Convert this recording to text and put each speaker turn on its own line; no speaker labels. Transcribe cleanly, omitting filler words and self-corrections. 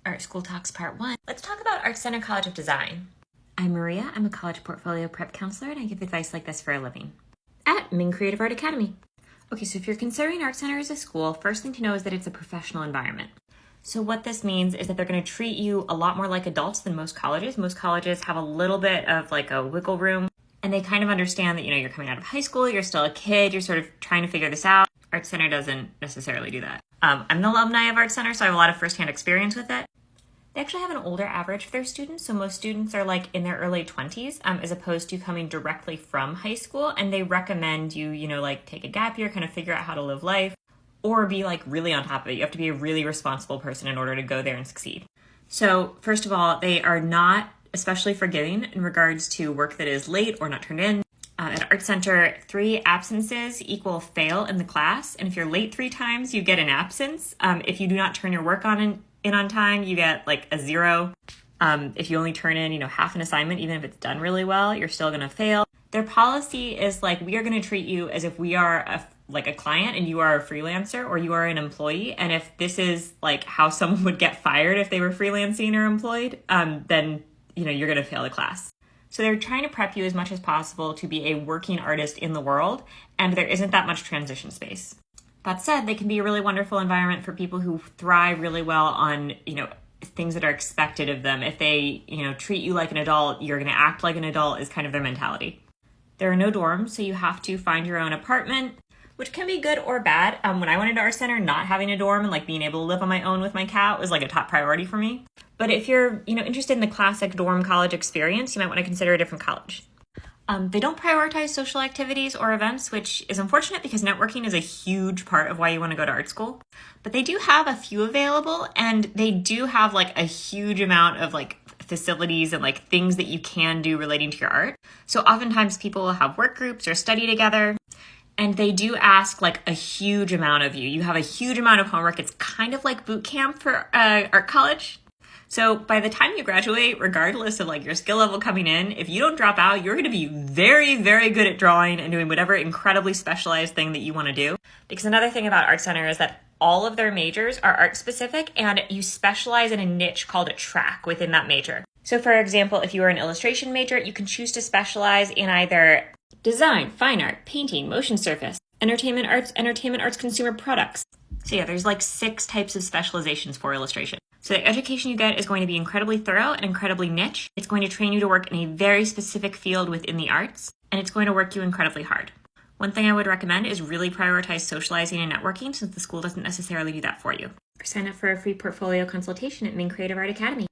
Art School Talks Part 1. Let's talk about ArtCenter College of Design. I'm Maria. I'm a college portfolio prep counselor, and I give advice like this for a living at Ming Creative Art Academy. Okay, so if you're considering ArtCenter as a school, first thing to know is that it's a professional environment. So what this means is that they're going to treat you a lot more like adults than most colleges. Most colleges have a little bit of like a wiggle room, and they kind of understand that, you're coming out of high school, you're still a kid, you're sort of trying to figure this out. ArtCenter doesn't necessarily do that. I'm an alumni of ArtCenter, so I have a lot of firsthand experience with it. They actually have an older average for their students, so most students are like in their early 20s, as opposed to coming directly from high school, and they recommend you, take a gap year, kind of figure out how to live life, or be like really on top of it. You have to be a really responsible person in order to go there and succeed. So first of all, they are not especially forgiving in regards to work that is late or not turned in. At ArtCenter, 3 absences equal fail in the class, and if you're late 3 times, you get an absence. If you do not turn your work in on time, you get like a 0. If you only turn in, half an assignment, even if it's done really well, you're still going to fail. Their policy is like, we are going to treat you as if we are a client and you are a freelancer or you are an employee. And if this is like how someone would get fired if they were freelancing or employed, then, you're going to fail the class. So they're trying to prep you as much as possible to be a working artist in the world, and there isn't that much transition space. That said, they can be a really wonderful environment for people who thrive really well on, things that are expected of them. If they, treat you like an adult, you're going to act like an adult is kind of their mentality. There are no dorms, so you have to find your own apartment, which can be good or bad. When I went into ArtCenter, not having a dorm and like being able to live on my own with my cat was like a top priority for me. But if you're, interested in the classic dorm college experience, you might want to consider a different college. They don't prioritize social activities or events, which is unfortunate because networking is a huge part of why you want to go to art school. But they do have a few available, and they do have like a huge amount of like facilities and like things that you can do relating to your art. So oftentimes people will have work groups or study together, and they do ask like a huge amount of you. You have a huge amount of homework. It's kind of like boot camp for art college. So by the time you graduate, regardless of like your skill level coming in, if you don't drop out, you're going to be very, very good at drawing and doing whatever incredibly specialized thing that you want to do. Because another thing about ArtCenter is that all of their majors are art specific, and you specialize in a niche called a track within that major. So for example, if you are an illustration major, you can choose to specialize in either design, fine art, painting, motion surface, entertainment arts, consumer products. So yeah, there's like 6 types of specializations for illustration. So the education you get is going to be incredibly thorough and incredibly niche. It's going to train you to work in a very specific field within the arts, and it's going to work you incredibly hard. One thing I would recommend is really prioritize socializing and networking, since the school doesn't necessarily do that for you. Sign up for a free portfolio consultation at Ming Creative Art Academy.